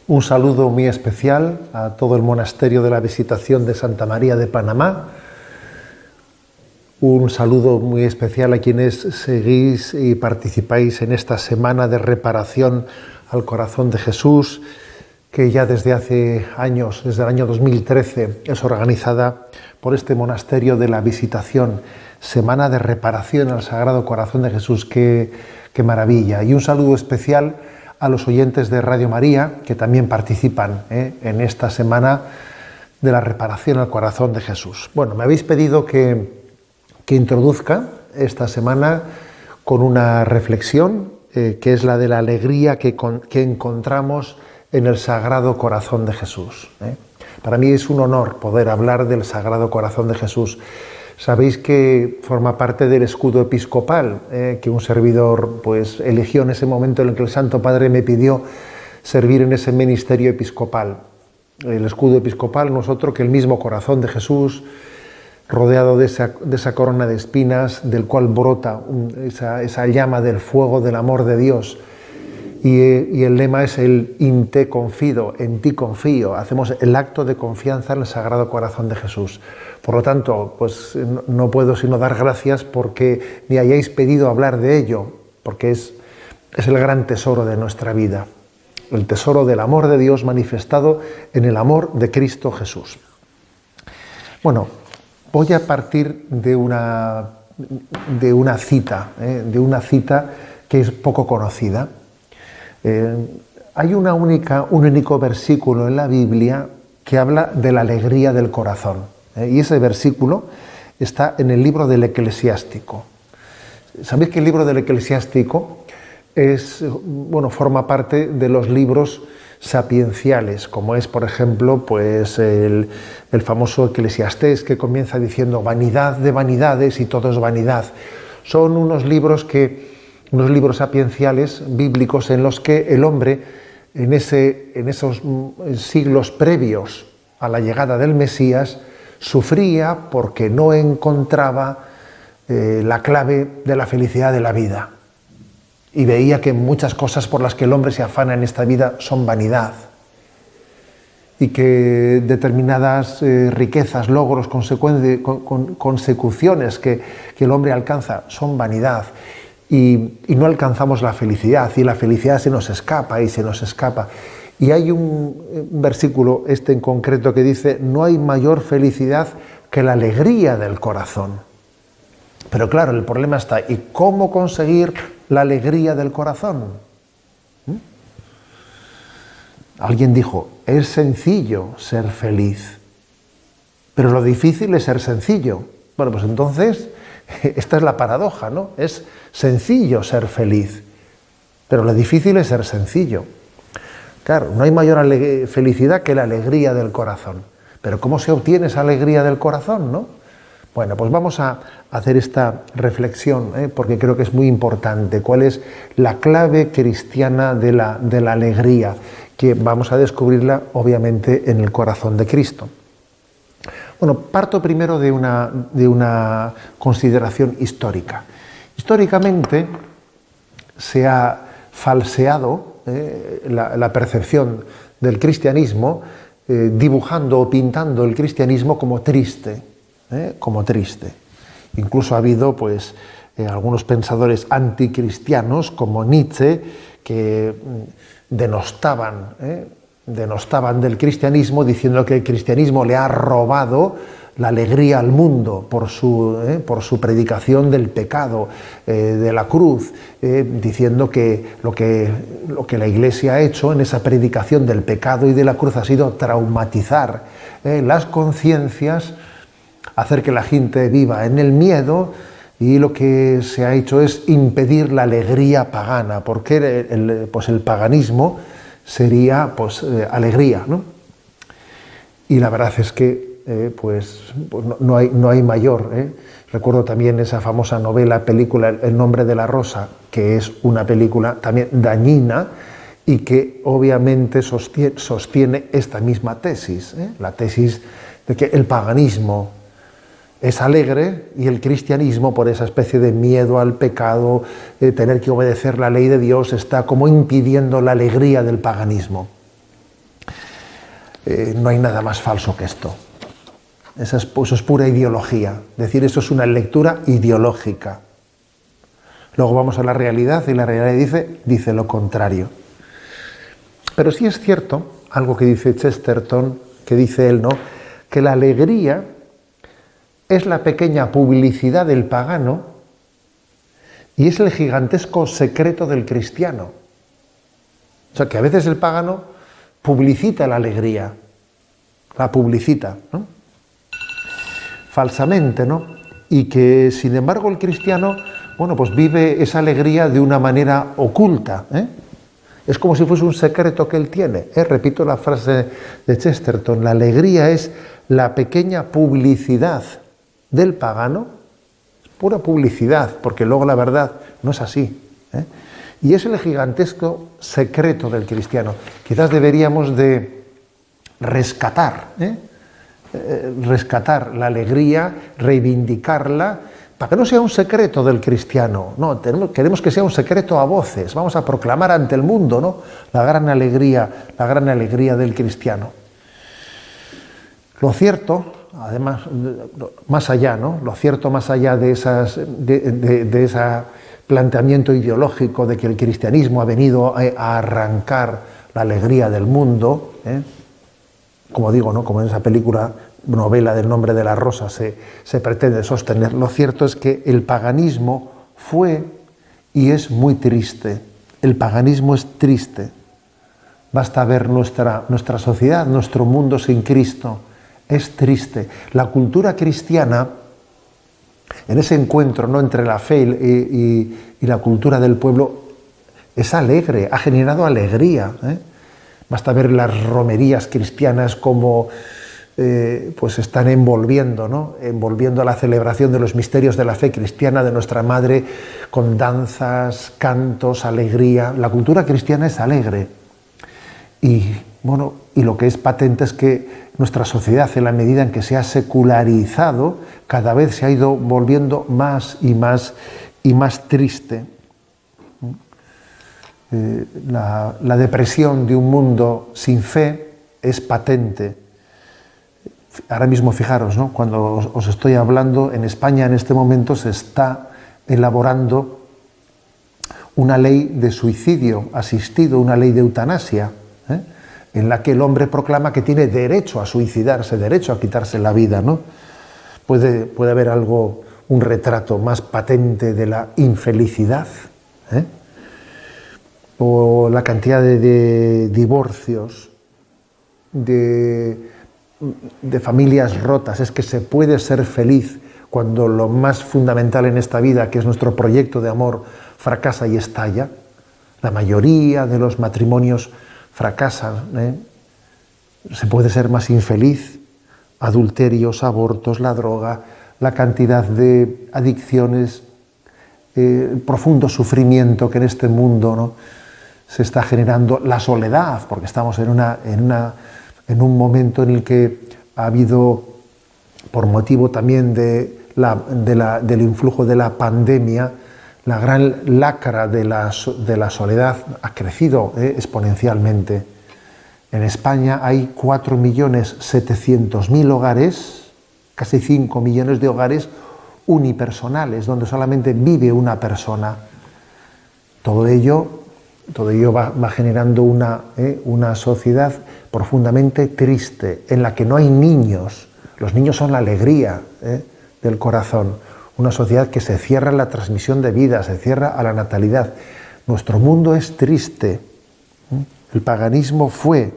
Un saludo muy especial a todo el monasterio de la Visitación de Santa María de Panamá. Un saludo muy especial a quienes seguís y participáis en esta semana de reparación al corazón de Jesús, que ya desde hace años, desde el año 2013, es organizada por este monasterio de la Visitación, Semana de Reparación al Sagrado Corazón de Jesús. Qué maravilla. Y un saludo especial a los oyentes de Radio María, que también participan en esta semana de la reparación al corazón de Jesús. Bueno, me habéis pedido que introduzca esta semana con una reflexión, que es la de la alegría que encontramos en el Sagrado Corazón de Jesús. Para mí es un honor poder hablar del Sagrado Corazón de Jesús. Sabéis que forma parte del escudo episcopal, que un servidor pues eligió en ese momento en el que el Santo Padre me pidió servir en ese ministerio episcopal. El escudo episcopal no es otro que el mismo corazón de Jesús, rodeado de esa corona de espinas, del cual brota esa llama del fuego del amor de Dios. Y el lema es el in te confido, en ti confío. Hacemos el acto de confianza en el Sagrado Corazón de Jesús. Por lo tanto, pues no puedo sino dar gracias porque me hayáis pedido hablar de ello, porque es el gran tesoro de nuestra vida, el tesoro del amor de Dios manifestado en el amor de Cristo Jesús. Bueno, voy a partir de una cita que es poco conocida. Hay un único versículo en la Biblia que habla de la alegría del corazón. Y ese versículo está en el libro del Eclesiástico. ¿Sabéis que el libro del Eclesiástico forma parte de los libros sapienciales, como es, por ejemplo, pues el famoso Eclesiastés, que comienza diciendo vanidad de vanidades y todo es vanidad? Son unos libros sapienciales bíblicos en los que el hombre, en esos siglos previos a la llegada del Mesías, sufría porque no encontraba la clave de la felicidad de la vida. Y veía que muchas cosas por las que el hombre se afana en esta vida son vanidad. Y que determinadas riquezas, logros, consecuciones que el hombre alcanza son vanidad. Y no alcanzamos la felicidad, y la felicidad se nos escapa. Y hay un versículo, en concreto, que dice: no hay mayor felicidad que la alegría del corazón. Pero claro, el problema está, ¿y cómo conseguir la alegría del corazón? Alguien dijo, es sencillo ser feliz, pero lo difícil es ser sencillo. Bueno, pues entonces, esta es la paradoja, ¿no? Es sencillo ser feliz, pero lo difícil es ser sencillo. Claro, no hay mayor felicidad que la alegría del corazón. Pero ¿cómo se obtiene esa alegría del corazón, no? Bueno, pues vamos a hacer esta reflexión, porque creo que es muy importante. ¿Cuál es la clave cristiana de la alegría? Que vamos a descubrirla, obviamente, en el corazón de Cristo. Bueno, parto primero de una consideración histórica. Históricamente se ha falseado la percepción del cristianismo, dibujando o pintando el cristianismo como triste. Incluso ha habido algunos pensadores anticristianos como Nietzsche que denostaban del cristianismo, diciendo que el cristianismo le ha robado la alegría al mundo por su predicación del pecado, de la cruz, diciendo que lo que la Iglesia ha hecho en esa predicación del pecado y de la cruz ha sido traumatizar las conciencias, hacer que la gente viva en el miedo, y lo que se ha hecho es impedir la alegría pagana, porque el paganismo sería alegría, ¿no? Y la verdad es que no hay mayor. Recuerdo también esa famosa película El nombre de la rosa, que es una película también dañina y que obviamente sostiene esta misma tesis, la tesis de que el paganismo es alegre y el cristianismo, por esa especie de miedo al pecado, tener que obedecer la ley de Dios, está como impidiendo la alegría del paganismo. No hay nada más falso que esto. Eso es pura ideología. Es decir, eso es una lectura ideológica. Luego vamos a la realidad y la realidad dice lo contrario. Pero sí es cierto, algo que dice Chesterton, que dice él, ¿no?, que la alegría es la pequeña publicidad del pagano y es el gigantesco secreto del cristiano. O sea, que a veces el pagano publicita la alegría, la publicita, ¿no?, falsamente, ¿no? Y que, sin embargo, el cristiano, bueno, pues vive esa alegría de una manera oculta, ¿eh? Es como si fuese un secreto que él tiene, ¿eh? Repito la frase de Chesterton: la alegría es la pequeña publicidad del pagano, pura publicidad, porque luego la verdad no es así, ¿eh? Y es el gigantesco secreto del cristiano. Quizás deberíamos de rescatar la alegría, reivindicarla, para que no sea un secreto del cristiano. No, queremos que sea un secreto a voces. Vamos a proclamar ante el mundo, ¿no?, la gran alegría del cristiano. Lo cierto, además, más allá, ¿no?, lo cierto más allá de ese planteamiento ideológico de que el cristianismo ha venido a arrancar la alegría del mundo, como digo, ¿no?, como en esa película, novela del Nombre de la Rosa, se pretende sostener. Lo cierto es que el paganismo fue y es muy triste. El paganismo es triste. Basta ver nuestra sociedad, nuestro mundo sin Cristo. Es triste. La cultura cristiana, en ese encuentro, ¿no?, entre la fe y la cultura del pueblo, es alegre, ha generado alegría, ¿eh? Basta ver las romerías cristianas como pues están envolviendo a la celebración de los misterios de la fe cristiana de nuestra Madre, con danzas, cantos, alegría. La cultura cristiana es alegre. Y lo que es patente es que nuestra sociedad, en la medida en que se ha secularizado, cada vez se ha ido volviendo más y más triste. La depresión de un mundo sin fe es patente. Ahora mismo, fijaros, ¿no?, cuando os estoy hablando, en España en este momento se está elaborando una ley de suicidio asistido, una ley de eutanasia, en la que el hombre proclama que tiene derecho a suicidarse, derecho a quitarse la vida, ¿no? Puede haber un retrato más patente de la infelicidad, o la cantidad de divorcios, de familias rotas. Es que se puede ser feliz cuando lo más fundamental en esta vida, que es nuestro proyecto de amor, fracasa y estalla. La mayoría de los matrimonios fracasan, Se puede ser más infeliz. Adulterios, abortos, la droga, la cantidad de adicciones, profundo sufrimiento que en este mundo, ¿no?, se está generando, la soledad, porque estamos en un momento en el que ha habido, por motivo también del influjo de la pandemia, la gran lacra de la soledad ha crecido exponencialmente. En España hay 4.700.000 hogares, casi 5 millones de hogares unipersonales, donde solamente vive una persona. Todo ello va generando una sociedad profundamente triste, en la que no hay niños. Los niños son la alegría del corazón. Una sociedad que se cierra en la transmisión de vida, se cierra a la natalidad. Nuestro mundo es triste. El paganismo fue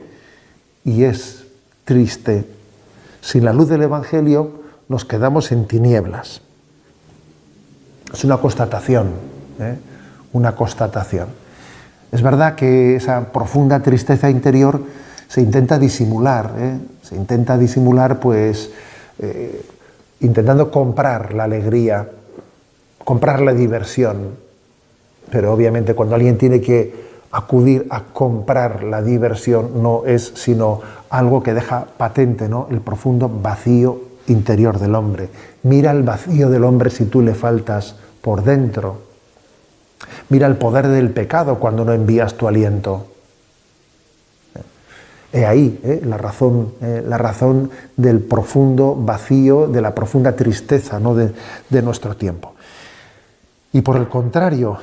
y es triste. Sin la luz del Evangelio nos quedamos en tinieblas. Es una constatación, una constatación. Es verdad que esa profunda tristeza interior se intenta disimular, pues intentando comprar la alegría, comprar la diversión. Pero obviamente cuando alguien tiene que acudir a comprar la diversión, no es sino algo que deja patente, ¿no?, el profundo vacío interior del hombre. Mira el vacío del hombre si tú le faltas por dentro. Mira el poder del pecado cuando no envías tu aliento. He ahí la razón del profundo vacío, de la profunda tristeza, ¿no?, de nuestro tiempo. Y por el contrario,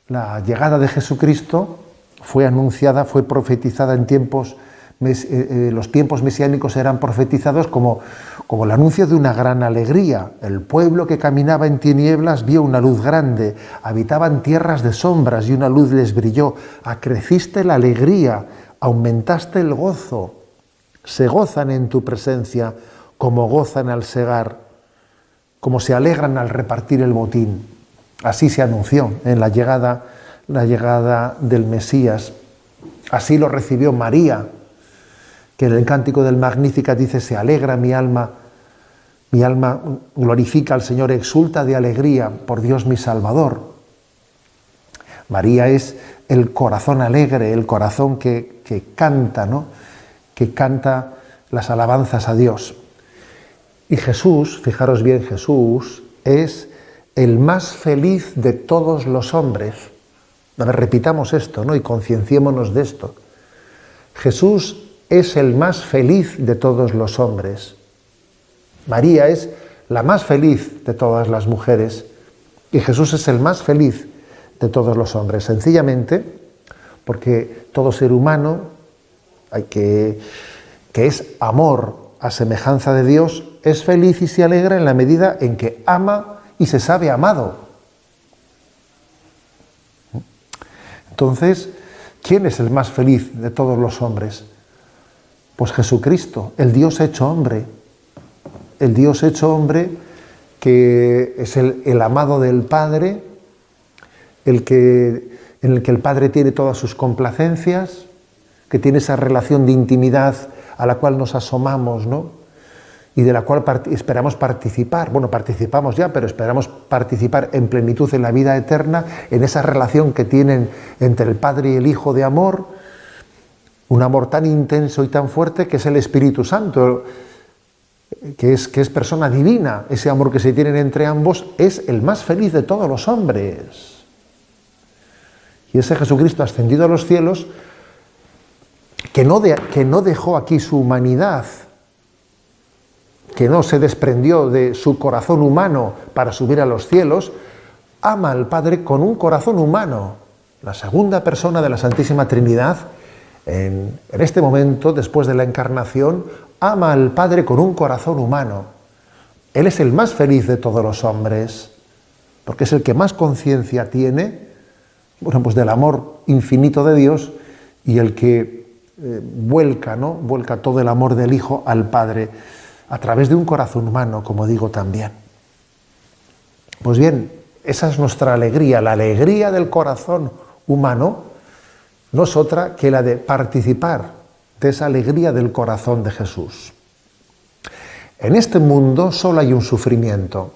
la llegada de Jesucristo fue anunciada, fue profetizada en tiempos, los tiempos mesiánicos eran profetizados como el anuncio de una gran alegría. El pueblo que caminaba en tinieblas vio una luz grande, habitaban tierras de sombras y una luz les brilló. Acreciste la alegría, aumentaste el gozo, se gozan en tu presencia como gozan al segar, como se alegran al repartir el botín. Así se anunció en la llegada del Mesías. Así lo recibió María, que en el cántico del Magnificat dice: se alegra mi alma glorifica al Señor, exulta de alegría por Dios mi Salvador. María es el corazón alegre, el corazón que canta, ¿no?, que canta las alabanzas a Dios. Y Jesús, fijaros bien, Jesús es el más feliz de todos los hombres. A ver, repitamos esto, ¿no?, y concienciémonos de esto. Jesús es el más feliz de todos los hombres. María es la más feliz de todas las mujeres y Jesús es el más feliz de todos los hombres, sencillamente porque todo ser humano que es amor a semejanza de Dios es feliz y se alegra en la medida en que ama y se sabe amado. Entonces, ¿quién es el más feliz de todos los hombres? Pues Jesucristo, el Dios hecho hombre. El Dios hecho hombre que es el amado del Padre, en el que el Padre tiene todas sus complacencias, que tiene esa relación de intimidad a la cual nos asomamos, ¿no?, y de la cual esperamos participar. Bueno, participamos ya, pero esperamos participar en plenitud en la vida eterna, en esa relación que tienen entre el Padre y el Hijo de amor, un amor tan intenso y tan fuerte que es el Espíritu Santo, que es persona divina. Ese amor que se tienen entre ambos es el más feliz de todos los hombres. Y ese Jesucristo ascendido a los cielos, que no dejó aquí su humanidad, que no se desprendió de su corazón humano para subir a los cielos, ama al Padre con un corazón humano. La segunda persona de la Santísima Trinidad, en este momento, después de la encarnación, ama al Padre con un corazón humano. Él es el más feliz de todos los hombres, porque es el que más conciencia tiene, bueno, pues del amor infinito de Dios, y el que vuelca todo el amor del Hijo al Padre a través de un corazón humano, como digo también. Pues bien, esa es nuestra alegría. La alegría del corazón humano no es otra que la de participar de esa alegría del corazón de Jesús. En este mundo solo hay un sufrimiento,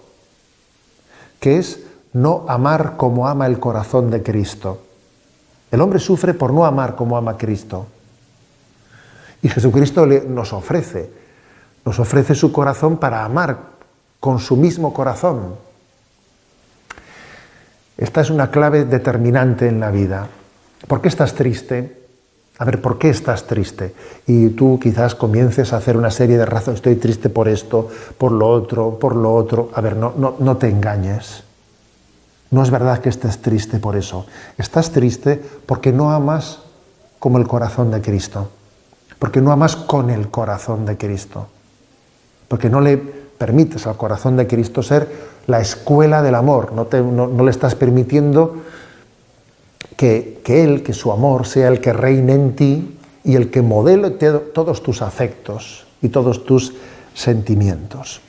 que es no amar como ama el corazón de Cristo. El hombre sufre por no amar como ama Cristo. Y Jesucristo nos ofrece su corazón para amar con su mismo corazón. Esta es una clave determinante en la vida. ¿Por qué estás triste? A ver, ¿por qué estás triste? Y tú quizás comiences a hacer una serie de razones. Estoy triste por esto, por lo otro, por lo otro. A ver, no te engañes. No es verdad que estés triste por eso. Estás triste porque no amas como el corazón de Cristo. Porque no amas con el corazón de Cristo. Porque no le permites al corazón de Cristo ser la escuela del amor. No le estás permitiendo que su amor sea el que reine en ti y el que modele todos tus afectos y todos tus sentimientos.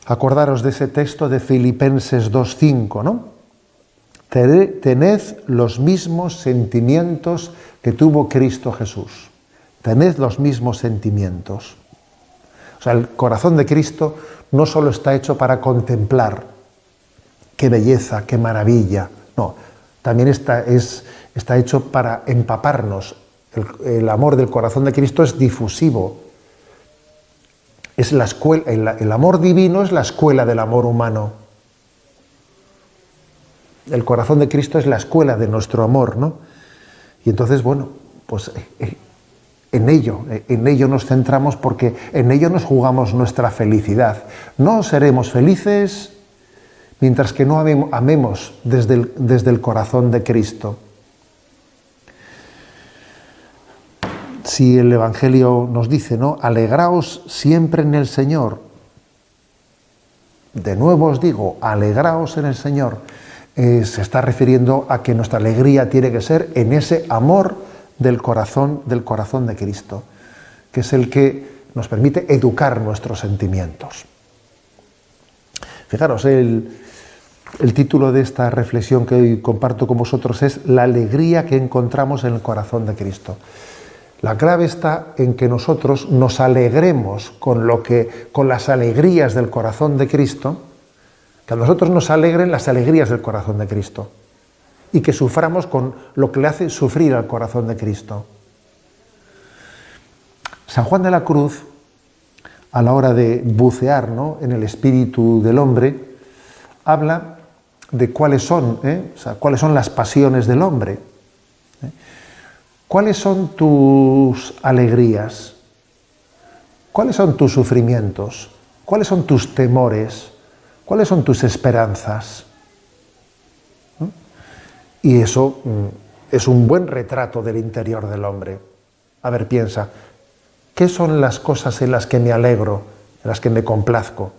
Acordaros de ese texto de Filipenses 2:5, ¿no? Tened los mismos sentimientos que tuvo Cristo Jesús. Tened los mismos sentimientos. O sea, el corazón de Cristo no solo está hecho para contemplar qué belleza, qué maravilla. No, también está hecho para empaparnos. El amor del corazón de Cristo es difusivo. Es la escuela, el amor divino es la escuela del amor humano. El corazón de Cristo es la escuela de nuestro amor, ¿no? Y entonces, bueno, pues en ello nos centramos, porque en ello nos jugamos nuestra felicidad. No seremos felices mientras que no amemos desde el corazón de Cristo. Si el Evangelio nos dice, ¿no?, alegraos siempre en el Señor. De nuevo os digo, alegraos en el Señor. Se está refiriendo a que nuestra alegría tiene que ser en ese amor del corazón de Cristo, que es el que nos permite educar nuestros sentimientos. Fijaros, el título de esta reflexión que hoy comparto con vosotros es La alegría que encontramos en el corazón de Cristo. La clave está en que nosotros nos alegremos con las alegrías del corazón de Cristo, que a nosotros nos alegren las alegrías del corazón de Cristo, y que suframos con lo que le hace sufrir al corazón de Cristo. San Juan de la Cruz, a la hora de bucear, ¿no?, en el espíritu del hombre, habla de cuáles son las pasiones del hombre. ¿Cuáles son tus alegrías? ¿Cuáles son tus sufrimientos? ¿Cuáles son tus temores? ¿Cuáles son tus esperanzas? Y eso es un buen retrato del interior del hombre. A ver, piensa, ¿qué son las cosas en las que me alegro, en las que me complazco?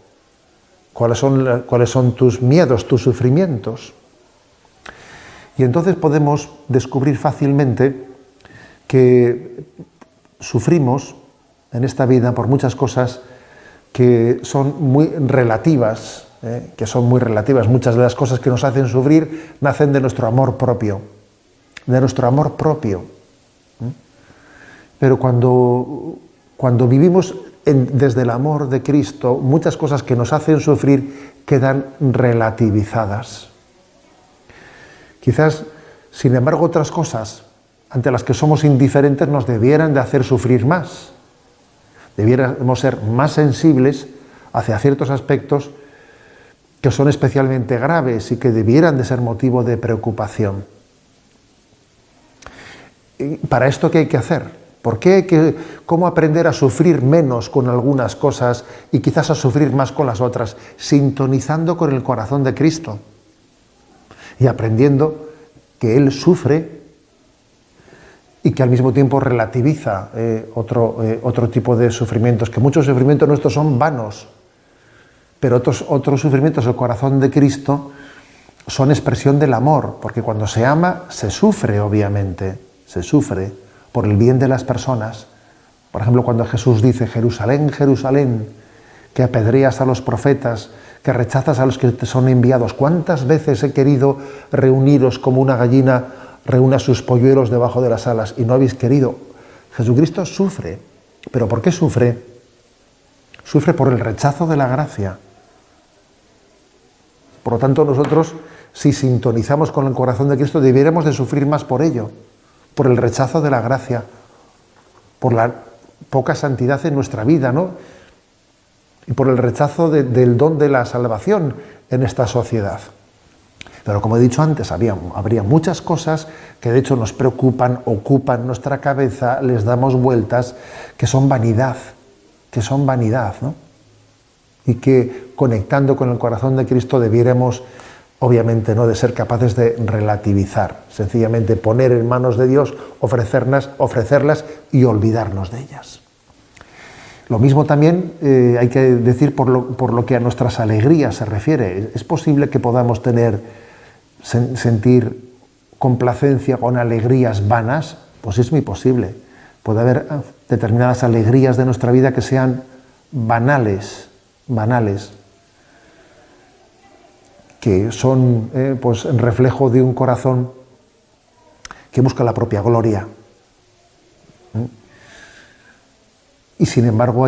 ¿Cuáles son tus miedos, tus sufrimientos? Y entonces podemos descubrir fácilmente que sufrimos en esta vida por muchas cosas que son muy relativas, Muchas de las cosas que nos hacen sufrir nacen de nuestro amor propio, Pero cuando vivimos desde el amor de Cristo, muchas cosas que nos hacen sufrir quedan relativizadas. Quizás, sin embargo, otras cosas ante las que somos indiferentes nos debieran de hacer sufrir más. Debiéramos ser más sensibles hacia ciertos aspectos que son especialmente graves y que debieran de ser motivo de preocupación. ¿Y para esto qué hay que hacer? ¿Cómo aprender a sufrir menos con algunas cosas y quizás a sufrir más con las otras? Sintonizando con el corazón de Cristo y aprendiendo que Él sufre y que al mismo tiempo relativiza otro tipo de sufrimientos, que muchos sufrimientos nuestros son vanos, pero otros sufrimientos del corazón de Cristo son expresión del amor, porque cuando se ama se sufre, obviamente, se sufre por el bien de las personas. Por ejemplo, cuando Jesús dice, Jerusalén, Jerusalén, que apedreas a los profetas, que rechazas a los que te son enviados, ¿cuántas veces he querido reuniros como una gallina reúne a sus polluelos debajo de las alas y no habéis querido? Jesucristo sufre. ¿Pero por qué sufre? Sufre por el rechazo de la gracia. Por lo tanto, nosotros, si sintonizamos con el corazón de Cristo, debiéramos de sufrir más por ello, por el rechazo de la gracia, por la poca santidad en nuestra vida, ¿no?, y por el rechazo del don de la salvación en esta sociedad. Pero como he dicho antes, habría muchas cosas que de hecho nos preocupan, ocupan nuestra cabeza, les damos vueltas, que son vanidad, ¿no? Y que conectando con el corazón de Cristo debiéramos, obviamente, no de ser capaces de relativizar, sencillamente poner en manos de Dios, ofrecerlas y olvidarnos de ellas. Lo mismo también hay que decir por lo que a nuestras alegrías se refiere. Es posible que podamos sentir complacencia con alegrías vanas, pues es muy posible. Puede haber determinadas alegrías de nuestra vida que sean banales, que son pues reflejo de un corazón que busca la propia gloria. Y sin embargo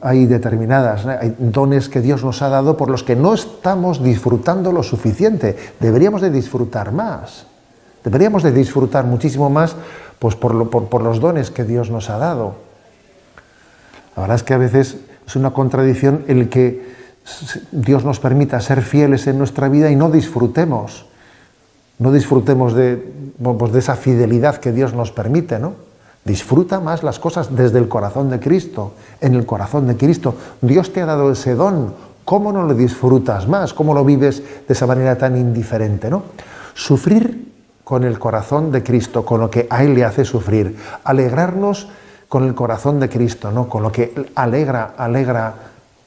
hay determinadas, hay dones que Dios nos ha dado por los que no estamos disfrutando lo suficiente. Deberíamos de disfrutar más. Deberíamos de disfrutar muchísimo más pues, por los dones que Dios nos ha dado. La verdad es que a veces es una contradicción el que Dios nos permita ser fieles en nuestra vida y no disfrutemos no disfrutemos pues de esa fidelidad que Dios nos permite, ¿no? Disfruta más las cosas desde el corazón de Cristo, en el corazón de Cristo. Dios te ha dado ese don. ¿Cómo no lo disfrutas más? ¿Cómo lo vives de esa manera tan indiferente, ¿no? Sufrir con el corazón de Cristo, con lo que a Él le hace sufrir. Alegrarnos con el corazón de Cristo, ¿no? Con lo que alegra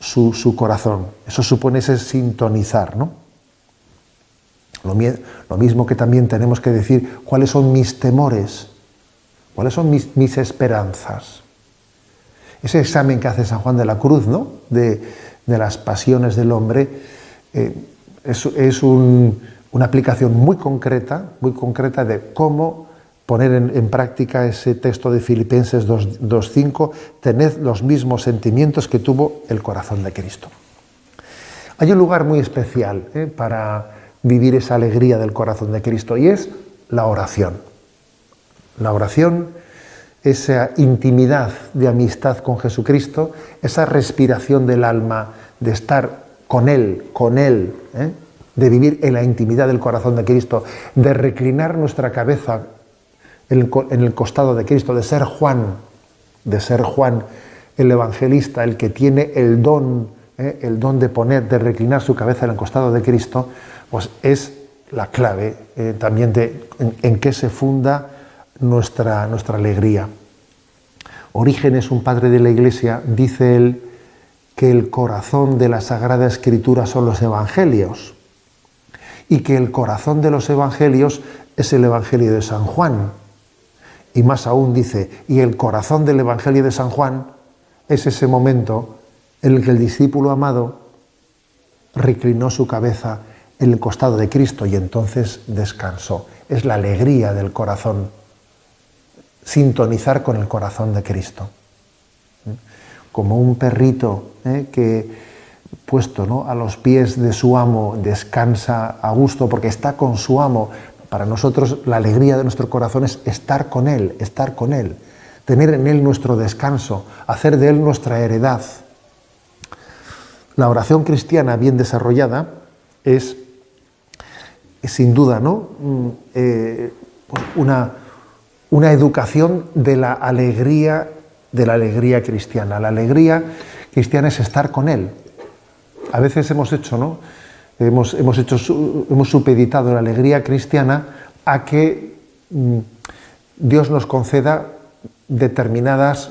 su corazón. Eso supone ese sintonizar, ¿no? Lo mismo que también tenemos que decir cuáles son mis temores, cuáles son mis esperanzas. Ese examen que hace San Juan de la Cruz, ¿no? de las pasiones del hombre, es una aplicación muy concreta de cómo poner en práctica ese texto de Filipenses 2:5, tened los mismos sentimientos que tuvo el corazón de Cristo. Hay un lugar muy especial para vivir esa alegría del corazón de Cristo, y es la oración. La oración, esa intimidad de amistad con Jesucristo, esa respiración del alma, de estar con Él, de vivir en la intimidad del corazón de Cristo, de reclinar nuestra cabeza en el costado de Cristo, de ser Juan el evangelista, el que tiene el don de reclinar su cabeza en el costado de Cristo, pues es la clave también en qué se funda nuestra alegría. Orígenes, un padre de la Iglesia, dice él que el corazón de la Sagrada Escritura son los Evangelios y que el corazón de los Evangelios es el Evangelio de San Juan. Y más aún dice, y el corazón del Evangelio de San Juan es ese momento en el que el discípulo amado reclinó su cabeza en el costado de Cristo y entonces descansó. Es la alegría del corazón, sintonizar con el corazón de Cristo. Como un perrito que, puesto, ¿no?, a los pies de su amo, descansa a gusto porque está con su amo. Para nosotros la alegría de nuestro corazón es estar con Él, tener en Él nuestro descanso, hacer de Él nuestra heredad. La oración cristiana bien desarrollada es sin duda, ¿no?, una educación de la alegría cristiana. La alegría cristiana es estar con Él. A veces hemos supeditado la alegría cristiana a que Dios nos conceda determinadas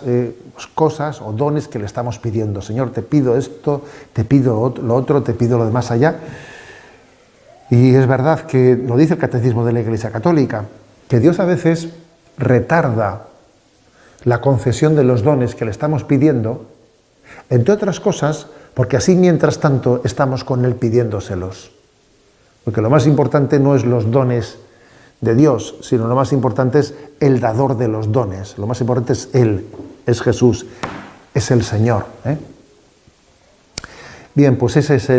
cosas o dones que le estamos pidiendo. Señor, te pido esto, te pido lo otro, te pido lo de más allá. Y es verdad que lo dice el Catecismo de la Iglesia Católica, que Dios a veces retarda la concesión de los dones que le estamos pidiendo, entre otras cosas, porque así mientras tanto estamos con Él pidiéndoselos. Porque lo más importante no es los dones de Dios, sino lo más importante es el dador de los dones. Lo más importante es Él, es Jesús, es el Señor. Bien, pues esa es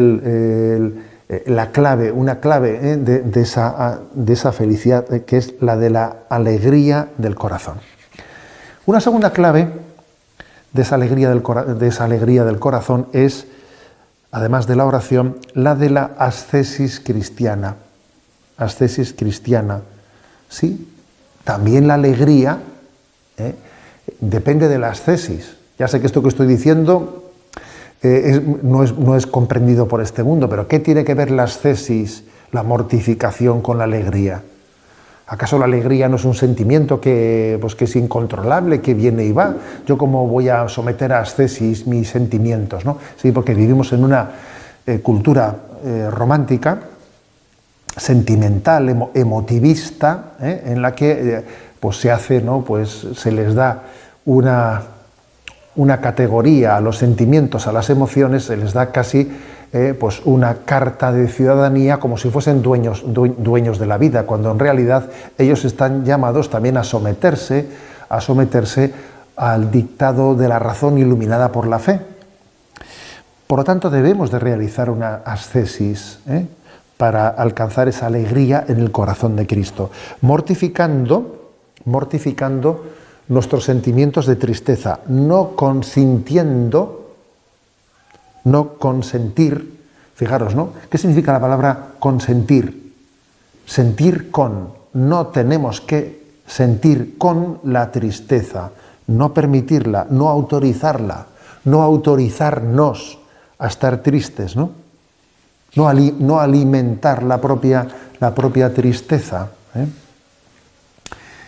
la clave, una clave de esa felicidad, que es la de la alegría del corazón. Una segunda clave de esa alegría del corazón es, además de la oración, la de la ascesis cristiana. Ascesis cristiana. Sí, también la alegría depende de la ascesis. Ya sé que esto que estoy diciendo no es comprendido por este mundo, pero ¿qué tiene que ver la ascesis, la mortificación, con la alegría? ¿Acaso la alegría no es un sentimiento que es incontrolable, que viene y va? ¿Yo cómo voy a someter a ascesis mis sentimientos, ¿no? Sí, porque vivimos en una cultura romántica, sentimental, emotivista, en la que se hace, ¿no?, se les da una categoría a los sentimientos, a las emociones, se les da casi una carta de ciudadanía, como si fuesen dueños de la vida, cuando en realidad ellos están llamados también a someterse al dictado de la razón iluminada por la fe. Por lo tanto, debemos de realizar una ascesis para alcanzar esa alegría en el corazón de Cristo, mortificando nuestros sentimientos de tristeza, no consentir. Fijaros, ¿no? ¿Qué significa la palabra consentir? sentir con, no tenemos que sentir con la tristeza, no permitirla, no autorizarla, no autorizarnos a estar tristes, ¿no? No alimentar la propia tristeza.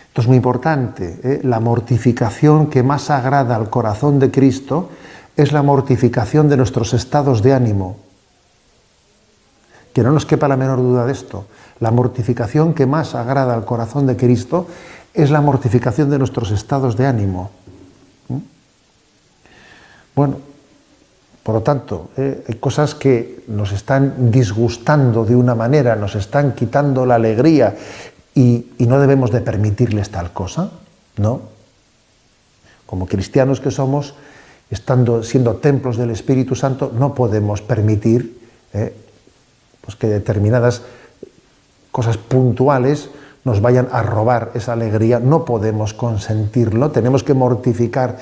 Esto es muy importante. La mortificación que más agrada al corazón de Cristo es la mortificación de nuestros estados de ánimo. Que no nos quepa la menor duda de esto. La mortificación que más agrada al corazón de Cristo es la mortificación de nuestros estados de ánimo. Bueno, por lo tanto, hay cosas que nos están disgustando de una manera, nos están quitando la alegría y no debemos de permitirles tal cosa, ¿no? Como cristianos que somos, siendo templos del Espíritu Santo, no podemos permitir pues que determinadas cosas puntuales nos vayan a robar esa alegría. No podemos consentirlo, tenemos que mortificar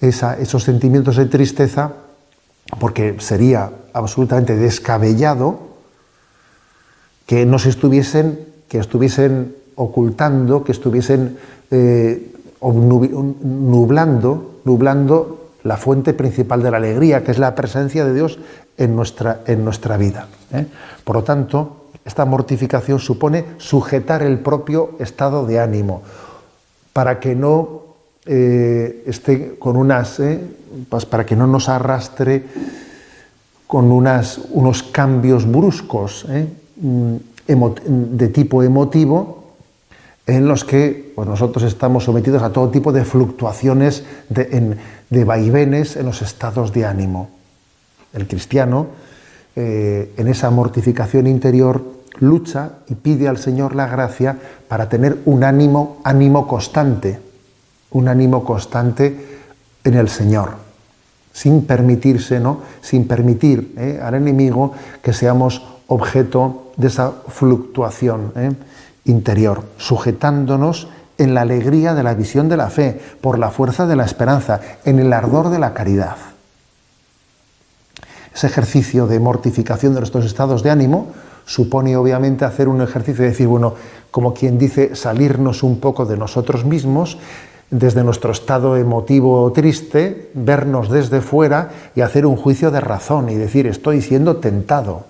esos sentimientos de tristeza, porque sería absolutamente descabellado que estuviesen ocultando, que estuviesen nublando la fuente principal de la alegría, que es la presencia de Dios en nuestra vida. Por lo tanto, esta mortificación supone sujetar el propio estado de ánimo, para que no esté con para que no nos arrastre con unos cambios bruscos de tipo emotivo, en los que pues, nosotros estamos sometidos a todo tipo de fluctuaciones, de vaivenes en los estados de ánimo. El cristiano, en esa mortificación interior, lucha y pide al Señor la gracia para tener un ánimo constante en el Señor, sin permitir al enemigo que seamos objeto de esa fluctuación interior, sujetándonos en la alegría de la visión de la fe, por la fuerza de la esperanza, en el ardor de la caridad. Ese ejercicio de mortificación de nuestros estados de ánimo supone obviamente hacer un ejercicio de decir, bueno, como quien dice, salirnos un poco de nosotros mismos, desde nuestro estado emotivo triste, vernos desde fuera y hacer un juicio de razón y decir, estoy siendo tentado.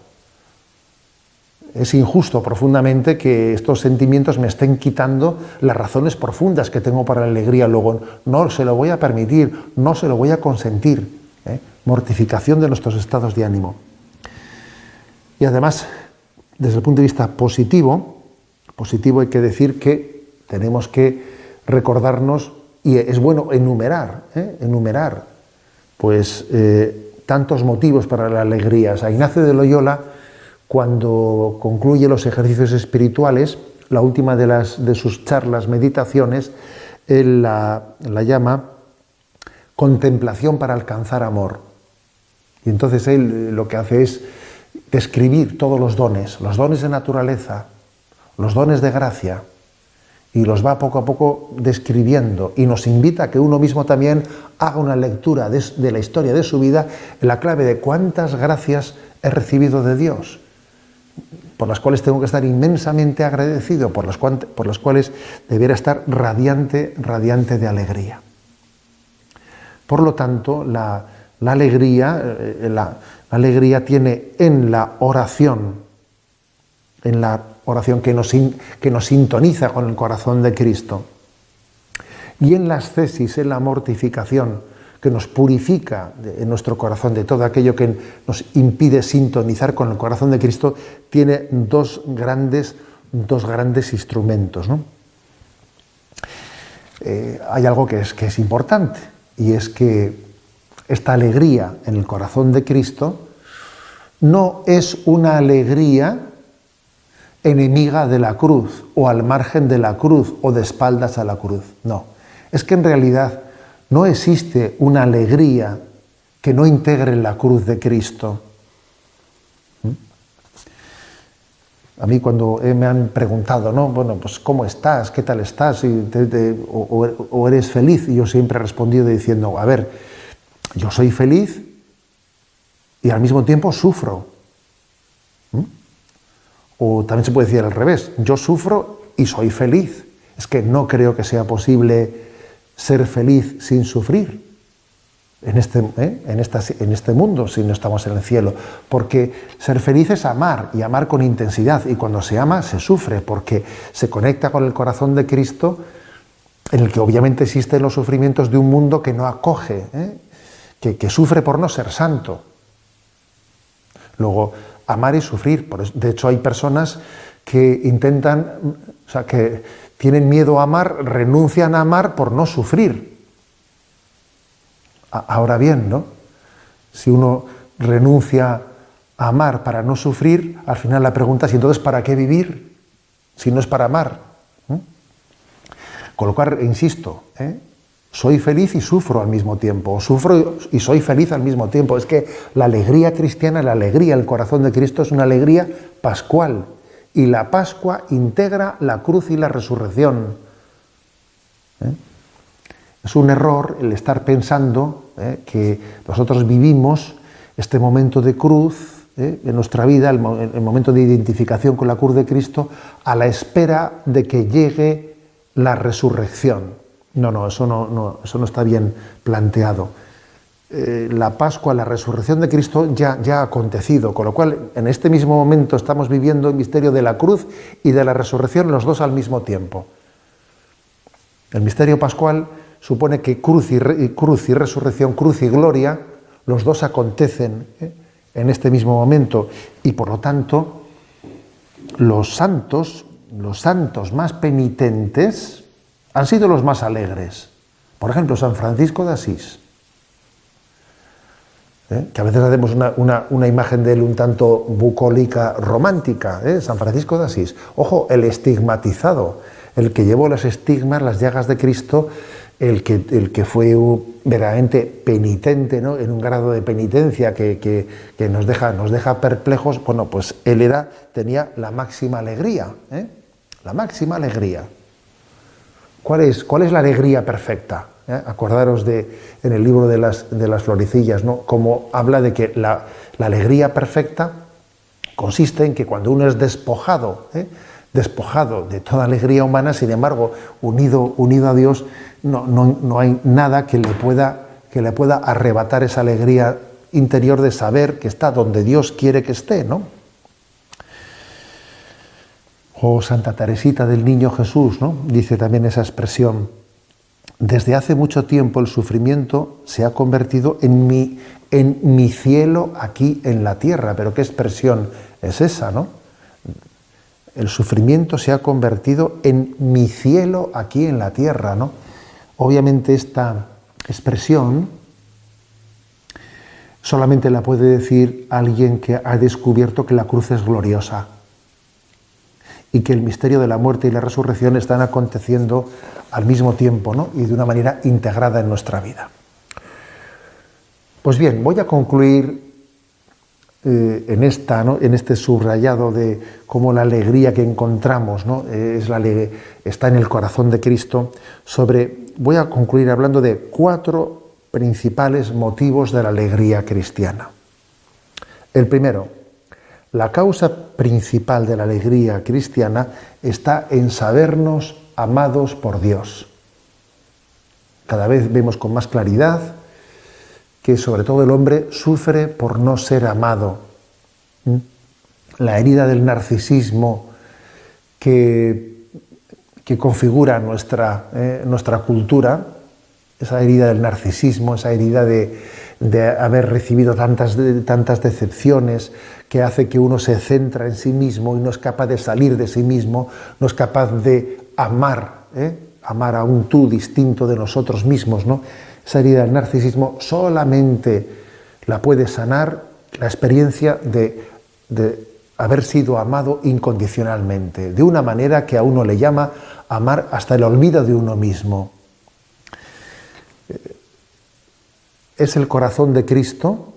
Es injusto profundamente que estos sentimientos me estén quitando las razones profundas que tengo para la alegría. Luego, no se lo voy a permitir, no se lo voy a consentir. Mortificación de nuestros estados de ánimo. Y además, desde el punto de vista positivo hay que decir que tenemos que recordarnos, y es bueno enumerar pues tantos motivos para la alegría. San Ignacio de Loyola, cuando concluye los ejercicios espirituales, la última de sus charlas, meditaciones, él la llama contemplación para alcanzar amor. Y entonces él lo que hace es describir todos los dones de naturaleza, los dones de gracia, y los va poco a poco describiendo, y nos invita a que uno mismo también haga una lectura de la historia de su vida en la clave de cuántas gracias he recibido de Dios, por las cuales tengo que estar inmensamente agradecido, por las cuales debiera estar radiante de alegría. Por lo tanto, la alegría tiene en la oración que nos sintoniza con el corazón de Cristo, y en la ascesis, en la mortificación, que nos purifica en nuestro corazón de todo aquello que nos impide sintonizar con el corazón de Cristo, tiene dos grandes instrumentos, ¿no? Hay algo que es importante, y es que esta alegría en el corazón de Cristo no es una alegría enemiga de la cruz, o al margen de la cruz, o de espaldas a la cruz. No, es que en realidad no existe una alegría que no integre la cruz de Cristo. A mí cuando me han preguntado, ¿no? Bueno, pues ¿cómo estás? ¿Qué tal estás? O eres feliz, y yo siempre he respondido diciendo, a ver, yo soy feliz y al mismo tiempo sufro. O también se puede decir al revés, yo sufro y soy feliz. Es que no creo que sea posible ser feliz sin sufrir en este mundo, si no estamos en el cielo. Porque ser feliz es amar, y amar con intensidad. Y cuando se ama, se sufre, porque se conecta con el corazón de Cristo, en el que obviamente existen los sufrimientos de un mundo que no acoge, que sufre por no ser santo. Luego, amar y sufrir. De hecho, hay personas que intentan, o sea, que tienen miedo a amar, renuncian a amar por no sufrir. Ahora bien, ¿no? Si uno renuncia a amar para no sufrir, al final la pregunta es, ¿y entonces para qué vivir? Si no es para amar. Con lo cual, insisto, soy feliz y sufro al mismo tiempo, o sufro y soy feliz al mismo tiempo. Es que la alegría cristiana, la alegría del corazón de Cristo es una alegría pascual, y la Pascua integra la cruz y la resurrección. Es un error el estar pensando que nosotros vivimos este momento de cruz en nuestra vida, el momento de identificación con la cruz de Cristo, a la espera de que llegue la resurrección. No, eso no está bien planteado. La Pascua, la resurrección de Cristo ya ha acontecido, con lo cual en este mismo momento estamos viviendo el misterio de la cruz y de la resurrección, los dos al mismo tiempo. El misterio pascual supone que cruz y resurrección, cruz y gloria, los dos acontecen en este mismo momento, y por lo tanto los santos más penitentes han sido los más alegres. Por ejemplo, San Francisco de Asís, que a veces hacemos una imagen de él un tanto bucólica, romántica, San Francisco de Asís. Ojo, el estigmatizado, el que llevó los estigmas, las llagas de Cristo, el que fue verdaderamente penitente, ¿no? En un grado de penitencia que nos deja perplejos. Bueno, pues él tenía la máxima alegría, la máxima alegría. ¿Cuál es la alegría perfecta? Acordaros en el libro de las florecillas, ¿no? Como habla de que la alegría perfecta consiste en que cuando uno es despojado de toda alegría humana, sin embargo, unido a Dios, no hay nada que le pueda arrebatar esa alegría interior de saber que está donde Dios quiere que esté, ¿no? O Santa Teresita del Niño Jesús, ¿no? Dice también esa expresión: desde hace mucho tiempo el sufrimiento se ha convertido en mi cielo aquí en la tierra. Pero ¿qué expresión es esa, no? El sufrimiento se ha convertido en mi cielo aquí en la tierra, ¿no? Obviamente esta expresión solamente la puede decir alguien que ha descubierto que la cruz es gloriosa y que el misterio de la muerte y la resurrección están aconteciendo al mismo tiempo, ¿no? Y de una manera integrada en nuestra vida. Pues bien, voy a concluir en este subrayado de cómo la alegría que encontramos, ¿no? Está en el corazón de Cristo. Voy a concluir hablando de 4 principales motivos de la alegría cristiana. El primero: la causa principal de la alegría cristiana está en sabernos amados por Dios. Cada vez vemos con más claridad que sobre todo el hombre sufre por no ser amado. La herida del narcisismo que configura nuestra cultura, esa herida del narcisismo, esa herida de haber recibido tantas decepciones, que hace que uno se centra en sí mismo y no es capaz de salir de sí mismo, no es capaz de amar a un tú distinto de nosotros mismos, ¿no? Esa herida del narcisismo solamente la puede sanar la experiencia de haber sido amado incondicionalmente, de una manera que a uno le llama amar hasta el olvido de uno mismo. Es el corazón de Cristo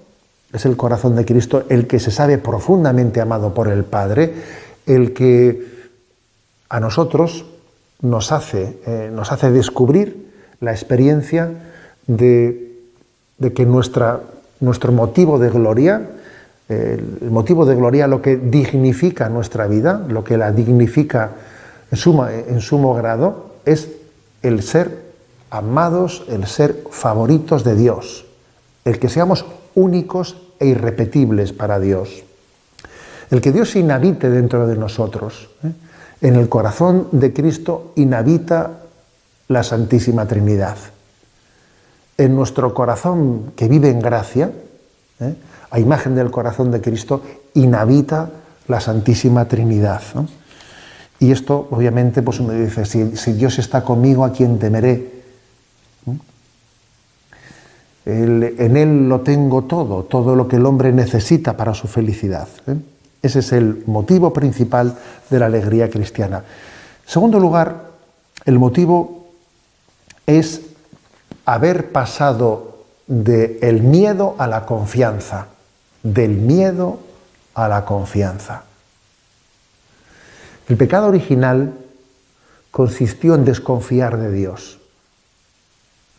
el que se sabe profundamente amado por el Padre, el que a nosotros nos hace descubrir la experiencia de que nuestro motivo de gloria El motivo de gloria, lo que dignifica nuestra vida, lo que la dignifica en sumo grado, es el ser amados, el ser favoritos de Dios, el que seamos únicos e irrepetibles para Dios. El que Dios inhabite dentro de nosotros. En el corazón de Cristo inhabita la Santísima Trinidad. En nuestro corazón que vive en gracia, a imagen del corazón de Cristo, inhabita la Santísima Trinidad, ¿no? Y esto, obviamente, pues uno dice, si Dios está conmigo, ¿a quién temeré? En Él lo tengo todo lo que el hombre necesita para su felicidad. Ese es el motivo principal de la alegría cristiana. En segundo lugar, el motivo es haber pasado del miedo a la confianza. Del miedo a la confianza. El pecado original consistió en desconfiar de Dios.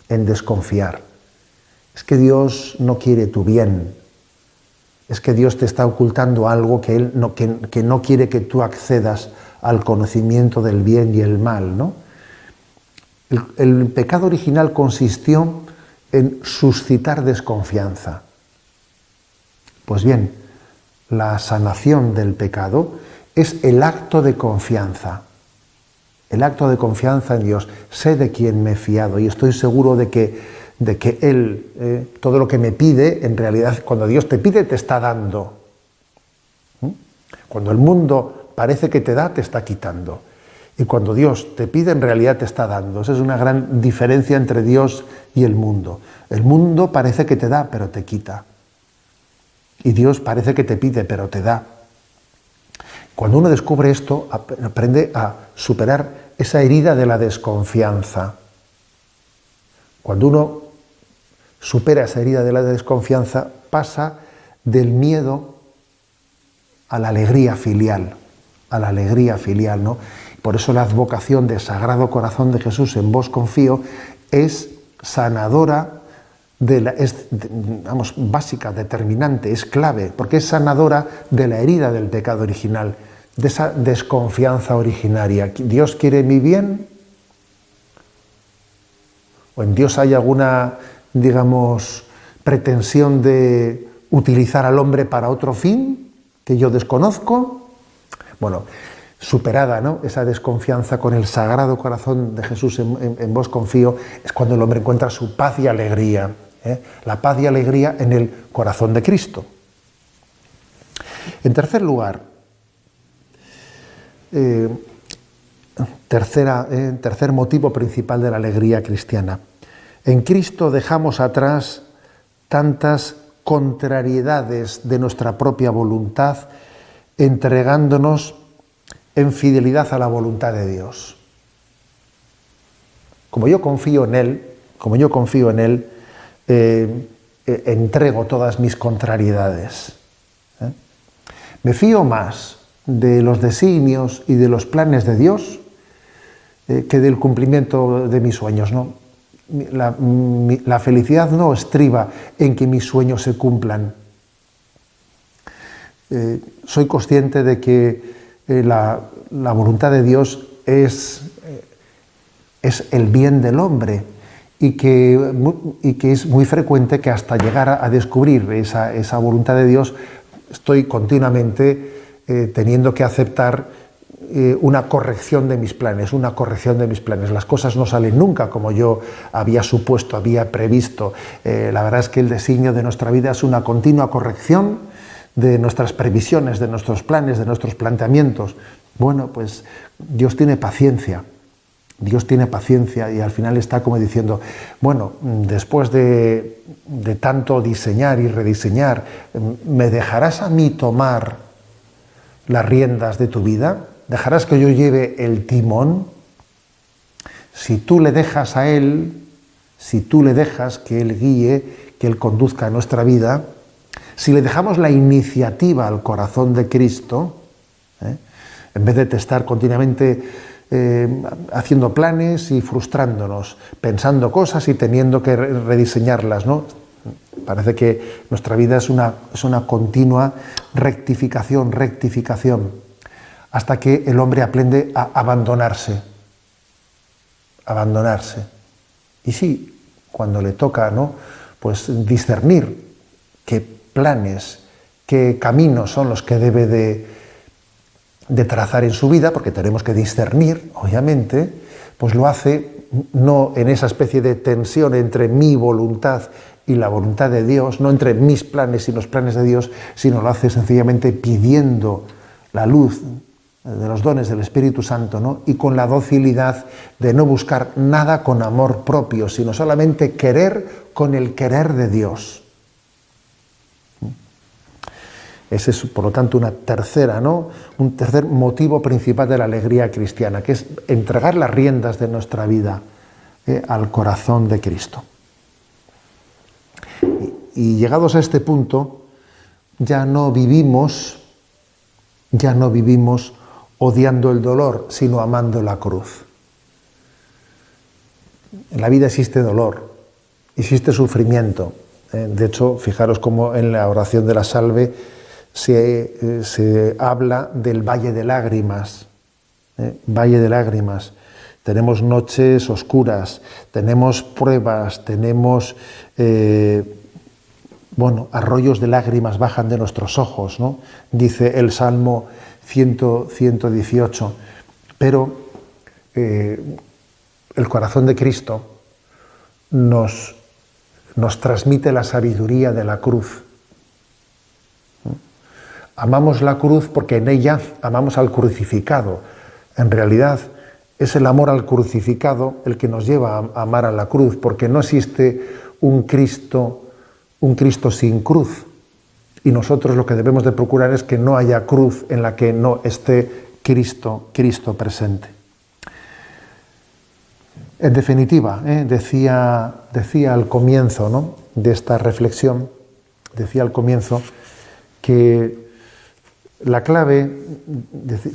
En desconfiar. Es que Dios no quiere tu bien. Es que Dios te está ocultando algo que no quiere que tú accedas al conocimiento del bien y el mal, ¿no? El pecado original consistió en suscitar desconfianza. Pues bien, la sanación del pecado es el acto de confianza. El acto de confianza en Dios. Sé de quién me he fiado y estoy seguro de que Él, todo lo que me pide, en realidad, cuando Dios te pide, te está dando. Cuando el mundo parece que te da, te está quitando. Y cuando Dios te pide, en realidad te está dando. Esa es una gran diferencia entre Dios y el mundo. El mundo parece que te da, pero te quita. Y Dios parece que te pide, pero te da. Cuando uno descubre esto, aprende a superar esa herida de la desconfianza. Cuando uno supera esa herida de la desconfianza, pasa del miedo a la alegría filial, ¿no? Por eso la advocación de Sagrado Corazón de Jesús, en vos confío, es sanadora, básica, determinante, es clave, porque es sanadora de la herida del pecado original, de esa desconfianza originaria. ¿Dios quiere mi bien? ¿O en Dios hay alguna, pretensión de utilizar al hombre para otro fin que yo desconozco? Bueno, superada, ¿no?, esa desconfianza con el Sagrado Corazón de Jesús, en vos confío, es cuando el hombre encuentra su paz y alegría, la paz y alegría en el corazón de Cristo. En tercer lugar, tercer motivo principal de la alegría cristiana. En Cristo dejamos atrás tantas contrariedades de nuestra propia voluntad, entregándonos en fidelidad a la voluntad de Dios. Como yo confío en Él, entrego todas mis contrariedades. Me fío más de los designios y de los planes de Dios que del cumplimiento de mis sueños, ¿no? La felicidad no estriba en que mis sueños se cumplan. Soy consciente de que la voluntad de Dios es el bien del hombre y que es muy frecuente que hasta llegar a descubrir esa voluntad de Dios estoy continuamente teniendo que aceptar una corrección de mis planes. Las cosas no salen nunca como yo había supuesto, había previsto. La verdad es que el designio de nuestra vida es una continua corrección de nuestras previsiones, de nuestros planes, de nuestros planteamientos. Bueno, pues Dios tiene paciencia y al final está como diciendo, bueno, después de tanto diseñar y rediseñar, ¿me dejarás a mí tomar las riendas de tu vida? ¿Dejarás que yo lleve el timón? Si tú le dejas a Él, si tú le dejas que Él guíe, que Él conduzca nuestra vida, si le dejamos la iniciativa al corazón de Cristo, en vez de estar continuamente haciendo planes y frustrándonos, pensando cosas y teniendo que rediseñarlas, ¿no? Parece que nuestra vida es una continua rectificación, hasta que el hombre aprende a abandonarse. Y sí, cuando le toca, ¿no?, pues discernir qué planes, qué caminos son los que debe de trazar en su vida, porque tenemos que discernir, obviamente, pues lo hace no en esa especie de tensión entre mi voluntad y la voluntad de Dios, no entre mis planes y los planes de Dios, sino lo hace sencillamente pidiendo la luz de los dones del Espíritu Santo, ¿no?, y con la docilidad de no buscar nada con amor propio, sino solamente querer con el querer de Dios. Ese es, por lo tanto, un tercer motivo principal de la alegría cristiana, que es entregar las riendas de nuestra vida al corazón de Cristo. Y llegados a este punto, ya no vivimos odiando el dolor, sino amando la cruz. En la vida existe dolor, existe sufrimiento. De hecho, fijaros cómo en la oración de la Salve se habla del valle de lágrimas. Valle de lágrimas. Tenemos noches oscuras, tenemos pruebas, tenemos arroyos de lágrimas bajan de nuestros ojos, ¿no?, dice el Salmo 118. Pero el corazón de Cristo nos transmite la sabiduría de la cruz. Amamos la cruz porque en ella amamos al crucificado. En realidad es el amor al crucificado el que nos lleva a amar a la cruz, porque no existe un Cristo sin cruz. Y nosotros lo que debemos de procurar es que no haya cruz en la que no esté Cristo presente. En definitiva, decía al comienzo, ¿no?, de esta reflexión, que la clave,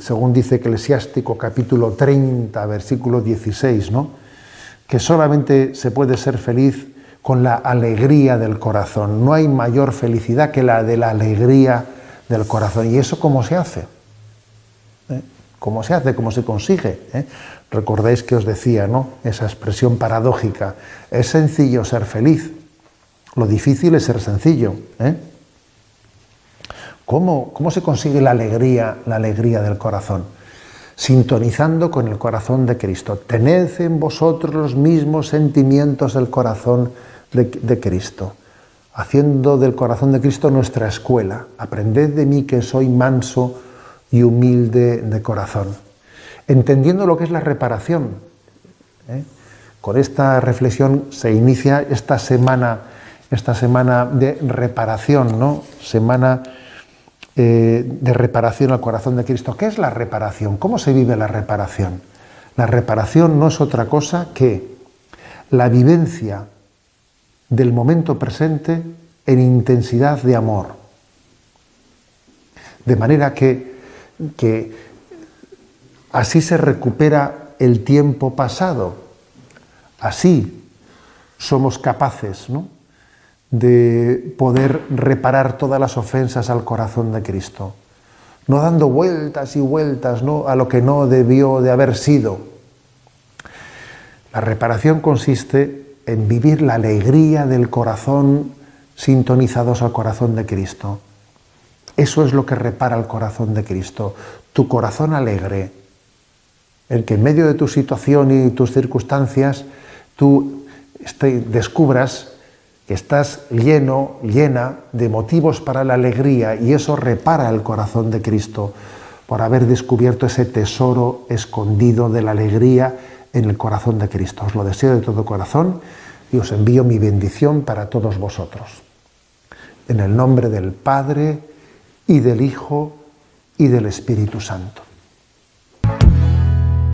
según dice Eclesiástico capítulo 30, versículo 16, ¿no?, que solamente se puede ser feliz con la alegría del corazón. No hay mayor felicidad que la de la alegría del corazón. ¿Y eso cómo se hace? ¿Cómo se hace? ¿Cómo se consigue? Recordáis que os decía, ¿no?, esa expresión paradójica. Es sencillo ser feliz. Lo difícil es ser sencillo. ¿Cómo se consigue la alegría del corazón? Sintonizando con el corazón de Cristo. Tened en vosotros los mismos sentimientos del corazón de Cristo, haciendo del corazón de Cristo nuestra escuela. Aprended de mí que soy manso y humilde de corazón. Entendiendo lo que es la reparación. Con esta reflexión se inicia esta semana de reparación, ¿no? Semana de reparación al corazón de Cristo. ¿Qué es la reparación? ¿Cómo se vive la reparación? La reparación no es otra cosa que la vivencia del momento presente en intensidad de amor. De manera que así se recupera el tiempo pasado. Así somos capaces, ¿no?, de poder reparar todas las ofensas al corazón de Cristo. No dando vueltas y vueltas, ¿no?, a lo que no debió de haber sido. La reparación consiste en vivir la alegría del corazón sintonizados al corazón de Cristo. Eso es lo que repara el corazón de Cristo. Tu corazón alegre, el que en medio de tu situación y tus circunstancias tú descubras que estás llena de motivos para la alegría, y eso repara el corazón de Cristo por haber descubierto ese tesoro escondido de la alegría en el corazón de Cristo. Os lo deseo de todo corazón y os envío mi bendición para todos vosotros. En el nombre del Padre, y del Hijo, y del Espíritu Santo.